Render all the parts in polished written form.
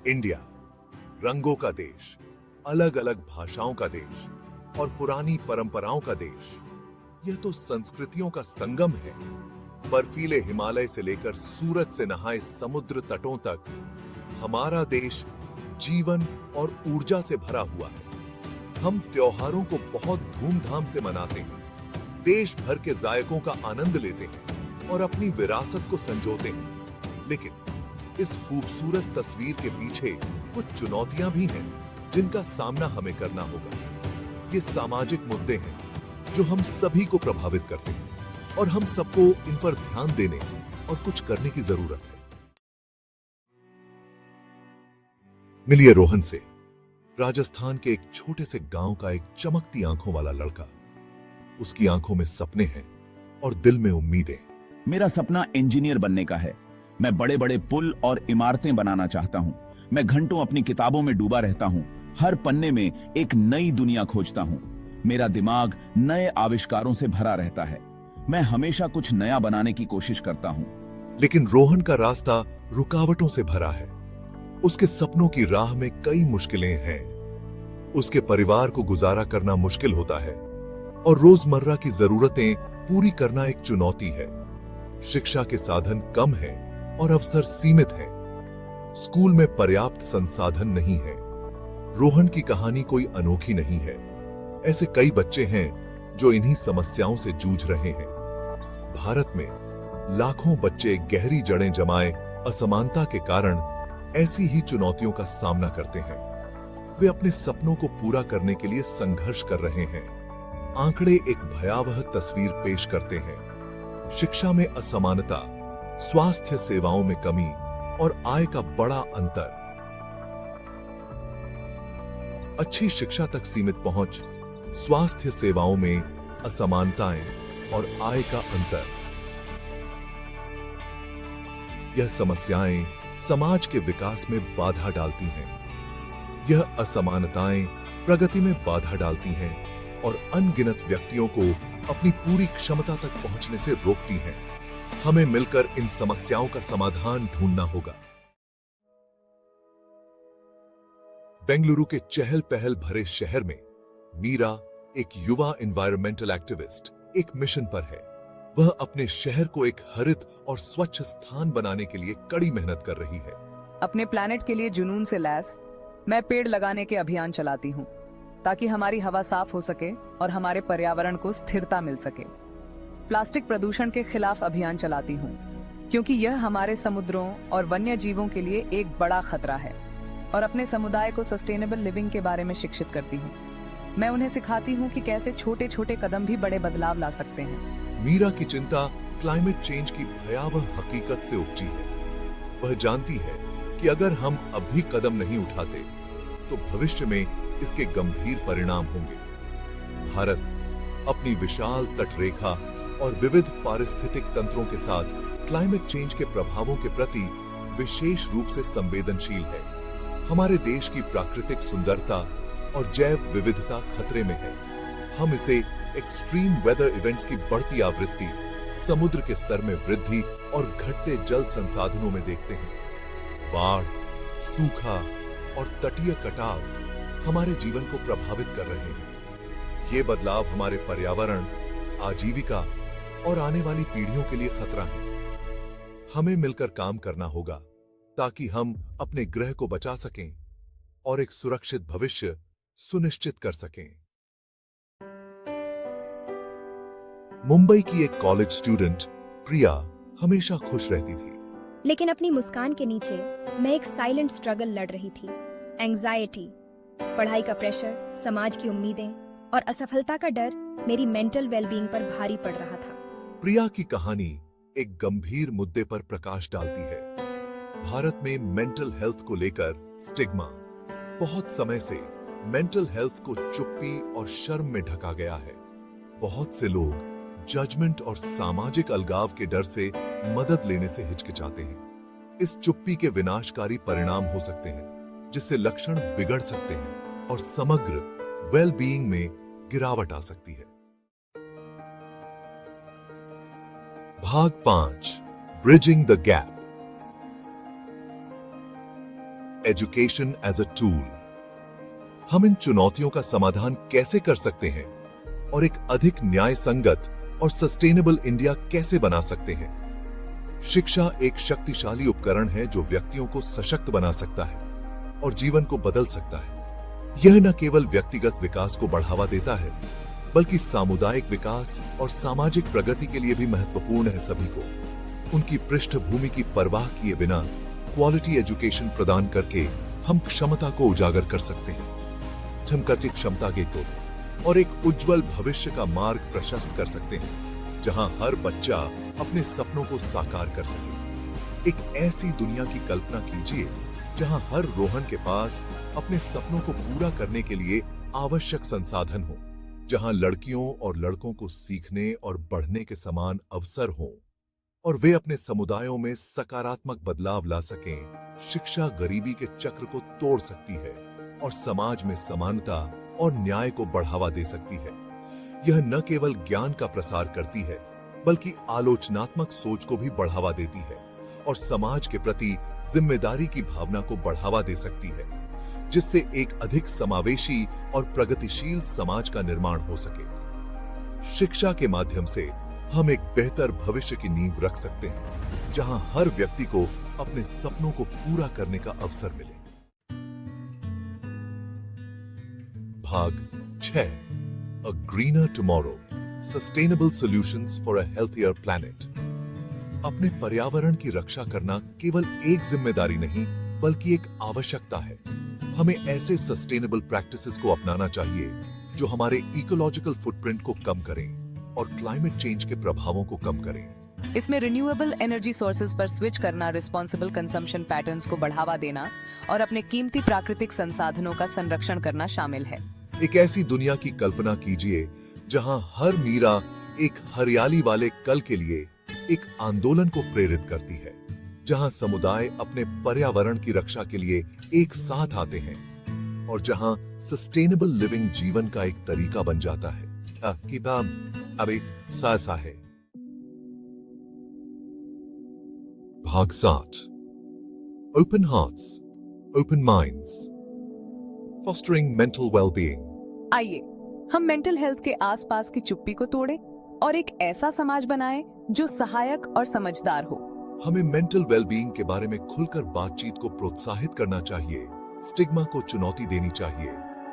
India, रंगों का देश, अलग अलग भाषाओं का देश और पुरानी परंपराओं का देश। यह तो संस्कृतियों का संगम है। बर्फीले हिमालय से लेकर सूरज से नहाए समुद्र तटों तक हमारा देश जीवन और ऊर्जा से भरा हुआ है। हम त्योहारों को बहुत धूमधाम से मनाते हैं, देश भर के जायकों का आनंद लेते हैं और अपनी विरासत को संजोते हैं। लेकिन इस खूबसूरत तस्वीर के पीछे कुछ चुनौतियां भी हैं जिनका सामना हमें करना होगा। ये सामाजिक मुद्दे हैं जो हम सभी को प्रभावित करते हैं और हम सबको इन पर ध्यान देने और कुछ करने की जरूरत है। मिलिए रोहन से, राजस्थान के एक छोटे से गांव का एक चमकती आंखों वाला लड़का। उसकी आंखों में सपने हैं और दिल में उम्मीदें। मेरा सपना इंजीनियर बनने का है। मैं बड़े बड़े पुल और इमारतें बनाना चाहता हूँ। मैं घंटों अपनी किताबों में डूबा रहता हूँ, हर पन्ने में एक नई दुनिया खोजता हूँ। मेरा दिमाग नए आविष्कारों से भरा रहता है। मैं हमेशा कुछ नया बनाने की कोशिश करता हूँ। लेकिन रोहन का रास्ता रुकावटों से भरा है। उसके सपनों की राह में कई मुश्किलें हैं। उसके परिवार को गुजारा करना मुश्किल होता है और रोजमर्रा की जरूरतें पूरी करना एक चुनौती है। शिक्षा के साधन कम हैं और अवसर सीमित हैं। स्कूल में पर्याप्त संसाधन नहीं है। रोहन की कहानी कोई अनोखी नहीं है। ऐसे कई बच्चे हैं जो इन्हीं समस्याओं से जूझ रहे हैं। भारत में लाखों बच्चे गहरी जड़ें जमाए असमानता के कारण ऐसी ही चुनौतियों का सामना करते हैं। वे अपने सपनों को पूरा करने के लिए संघर्ष कर रहे हैं। आंकड़े एक भयावह तस्वीर पेश करते हैं। शिक्षा में असमानता, स्वास्थ्य सेवाओं में कमी और आय का बड़ा अंतर। अच्छी शिक्षा तक सीमित पहुंच, स्वास्थ्य सेवाओं में असमानताएं और आय का अंतर। यह समस्याएं समाज के विकास में बाधा डालती हैं। यह असमानताएं प्रगति में बाधा डालती हैं और अनगिनत व्यक्तियों को अपनी पूरी क्षमता तक पहुंचने से रोकती हैं। हमें मिलकर इन समस्याओं का समाधान ढूंढना होगा। बेंगलुरु के चहल पहल भरे शहर में मीरा, एक युवा एनवायरमेंटल एक्टिविस्ट, एक मिशन पर है। वह अपने शहर को एक हरित और स्वच्छ स्थान बनाने के लिए कड़ी मेहनत कर रही है। अपने प्लैनेट के लिए जुनून से लैस मैं पेड़ लगाने के अभियान चलाती हूँ ताकि हमारी हवा साफ हो सके और हमारे पर्यावरण को स्थिरता मिल सके। प्लास्टिक प्रदूषण के खिलाफ अभियान चलाती हूँ क्योंकि यह हमारे समुद्रों और वन्य जीवों के लिए एक बड़ा खतरा है। और अपने समुदाय को सस्टेनेबल लिविंग के बारे में शिक्षित करती हूँ। मैं उन्हें सिखाती हूँ कि कैसे छोटे छोटे कदम भी बड़े बदलाव ला सकते हैं। मीरा की चिंता क्लाइमेट चेंज की भयावह हकीकत से उपजी है। वह जानती है कि अगर हम अब भी कदम नहीं उठाते तो भविष्य में इसके गंभीर परिणाम होंगे। भारत अपनी विशाल तटरेखा और विविध पारिस्थितिक तंत्रों के साथ क्लाइमेट चेंज के प्रभावों के प्रति विशेष रूप से संवेदनशील है। हमारे देश की प्राकृतिक सुंदरता और जैव विविधता खतरे में है। हम इसे एक्सट्रीम वेदर इवेंट्स की बढ़ती आवृत्ति, समुद्र के स्तर में वृद्धि और घटते जल संसाधनों में देखते हैं। बाढ़, सूखा और तटीय कटाव हमारे जीवन को प्रभावित कर रहे हैं। ये बदलाव हमारे पर्यावरण, आजीविका और आने वाली पीढ़ियों के लिए खतरा है। हमें मिलकर काम करना होगा ताकि हम अपने ग्रह को बचा सकें और एक सुरक्षित भविष्य सुनिश्चित कर सकें। मुंबई की एक कॉलेज स्टूडेंट प्रिया हमेशा खुश रहती थी। लेकिन अपनी मुस्कान के नीचे मैं एक साइलेंट स्ट्रगल लड़ रही थी। एंजाइटी, पढ़ाई का प्रेशर, समाज की उम्मीदें और असफलता का डर मेरी मेंटल वेलबींग पर भारी पड़ रहा था। प्रिया की कहानी एक गंभीर मुद्दे पर प्रकाश डालती है। भारत में मेंटल हेल्थ को लेकर स्टिग्मा। बहुत समय से मेंटल हेल्थ को चुप्पी और शर्म में ढका गया है। बहुत से लोग जजमेंट और सामाजिक अलगाव के डर से मदद लेने से हिचकिचाते हैं। इस चुप्पी के विनाशकारी परिणाम हो सकते हैं, जिससे लक्षण बिगड़ सकते हैं और समग्र वेल-बीइंग में गिरावट आ सकती है। भाग 5, bridging the gap. Education as a tool. हम इन चुनौतियों का समाधान कैसे कर सकते हैं और एक अधिक न्याय संगत और सस्टेनेबल इंडिया कैसे बना सकते हैं? शिक्षा एक शक्तिशाली उपकरण है जो व्यक्तियों को सशक्त बना सकता है और जीवन को बदल सकता है। यह न केवल व्यक्तिगत विकास को बढ़ावा देता है, बल्कि सामुदायिक विकास और सामाजिक प्रगति के लिए भी महत्वपूर्ण है। सभी को उनकी पृष्ठभूमि की परवाह किए बिना क्वालिटी एजुकेशन प्रदान करके हम क्षमता को उजागर कर सकते हैं, झमकती क्षमता के तो और एक उज्जवल भविष्य का मार्ग प्रशस्त कर सकते हैं, जहां हर बच्चा अपने सपनों को साकार कर सके। एक ऐसी दुनिया की कल्पना कीजिए जहां हर रोहन के पास अपने सपनों को पूरा करने के लिए आवश्यक संसाधन हो, जहां लड़कियों और लड़कों को सीखने और बढ़ने के समान अवसर हों और वे अपने समुदायों में सकारात्मक बदलाव ला सकें। शिक्षा गरीबी के चक्र को तोड़ सकती है और समाज में समानता और न्याय को बढ़ावा दे सकती है। यह न केवल ज्ञान का प्रसार करती है, बल्कि आलोचनात्मक सोच को भी बढ़ावा देती है और समाज के प्रति जिम्मेदारी की भावना को बढ़ावा दे सकती है, जिससे एक अधिक समावेशी और प्रगतिशील समाज का निर्माण हो सके। शिक्षा के माध्यम से हम एक बेहतर भविष्य की नींव रख सकते हैं, जहां हर व्यक्ति को अपने सपनों को पूरा करने का अवसर मिले। भाग 6, A Greener Tomorrow, Sustainable Solutions for a Healthier Planet। अपने पर्यावरण की रक्षा करना केवल एक जिम्मेदारी नहीं, बल्कि एक आवश्यकता है। हमें ऐसे सस्टेनेबल प्रैक्टिसेस को अपनाना चाहिए जो हमारे इकोलॉजिकल फुटप्रिंट को कम करें और क्लाइमेट चेंज के प्रभावों को कम करें। इसमें रिन्यूएबल एनर्जी सोर्सेज पर स्विच करना, रिस्पॉन्सिबल कंजम्पशन पैटर्न्स को बढ़ावा देना और अपने कीमती प्राकृतिक संसाधनों का संरक्षण करना शामिल है। एक ऐसी दुनिया की कल्पना कीजिए जहां हर मीरा एक हरियाली वाले कल के लिए एक आंदोलन को प्रेरित करती है, जहां समुदाय अपने पर्यावरण की रक्षा के लिए एक साथ आते हैं और जहां सस्टेनेबल लिविंग जीवन का एक तरीका बन जाता है। अभी सासा है। भाग 7, Open Hearts, Open Minds, Fostering Mental Well-being। आइए हम मेंटल हेल्थ के आसपास की चुप्पी को तोड़ें और एक ऐसा समाज बनाएं जो सहायक और समझदार हो। हमें मेंटल वेलबीइंग के बारे में खुलकर बातचीत को प्रोत्साहित करना चाहिए, स्टिग्मा को चुनौती देनी चाहिए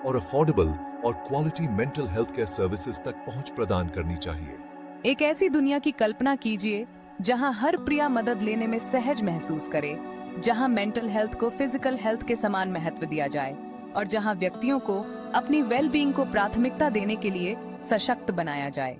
और अफोर्डेबल और quality mental health care services तक पहुंच प्रदान करनी चाहिए। एक ऐसी दुनिया की कल्पना कीजिए जहां हर प्रिया मदद लेने में सहज महसूस करे, जहां मेंटल हेल्थ को फिजिकल हेल्थ के समान महत्व दिया जाए और जहां व्यक्तियों को अपनी वेलबीइंग को प्राथमिकता देने के लिए सशक्त बनाया जाए।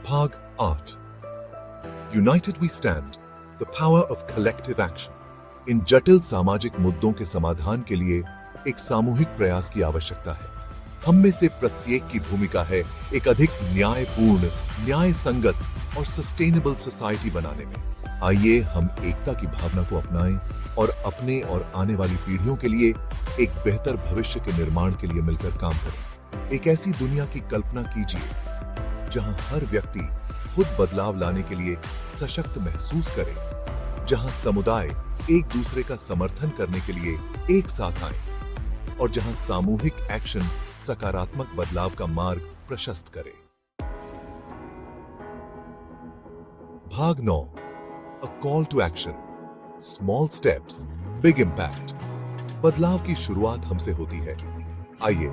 भाग 8, United We Stand, the power of collective action। इन जटिल सामाजिक मुद्दों के समाधान के लिए एक सामूहिक प्रयास की आवश्यकता है। हम में से प्रत्येक की भूमिका है एक अधिक न्यायपूर्ण, न्याय संगत और सस्टेनेबल सोसाइटी बनाने में। आइए हम एकता की भावना को अपनाएं और अपने और आने वाली पीढ़ियों के लिए एक बेहतर भविष्य के निर्माण के लिए मिलकर काम करें। एक ऐसी दुनिया की कल्पना कीजिए जहां हर व्यक्ति खुद बदलाव लाने के लिए सशक्त महसूस करे, जहां समुदाय एक दूसरे का समर्थन करने के लिए एक साथ आए और जहां सामूहिक एक्शन सकारात्मक बदलाव का मार्ग प्रशस्त करे। भाग 9, A Call to Action, Small Steps, Big Impact। बदलाव की शुरुआत हमसे होती है। आइए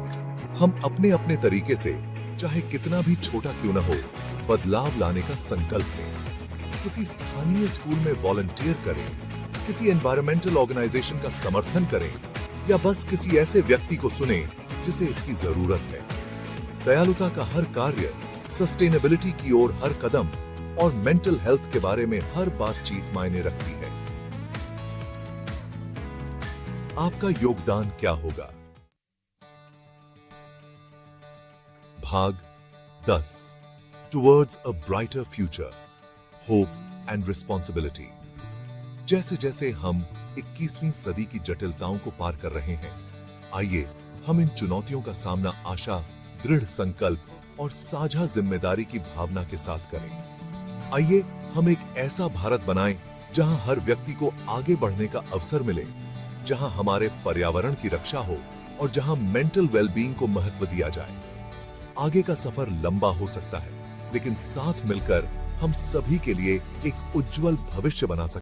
हम अपने अपने तरीके से, चाहे कितना भी छोटा क्यों न हो, बदलाव लाने का संकल्प लें। किसी स्थानीय स्कूल में वॉलंटियर करें, किसी एनवायरमेंटल ऑर्गेनाइजेशन का समर्थन करें या बस किसी ऐसे व्यक्ति को सुने जिसे इसकी जरूरत है। दयालुता का हर कार्य, सस्टेनेबिलिटी की ओर हर कदम और मेंटल हेल्थ के बारे में हर बातचीत मायने रखती है। आपका योगदान क्या होगा? भाग 10, Towards a Brighter Future, Hope and Responsibility। जैसे जैसे हम 21वीं सदी की जटिलताओं को पार कर रहे हैं, आइए हम इन चुनौतियों का सामना आशा, दृढ़ संकल्प और साझा जिम्मेदारी की भावना के साथ करें। आइए हम एक ऐसा भारत बनाएं जहां हर व्यक्ति को आगे बढ़ने का अवसर मिले, जहां हमारे पर्यावरण की रक्षा हो और जहां मेंटल वेलबींग को महत्व दिया जाए। आगे का सफर लंबा हो सकता है, लेकिन साथ मिलकर हम सभी के लिए एक उज्जवल भविष्य बना सकते हैं।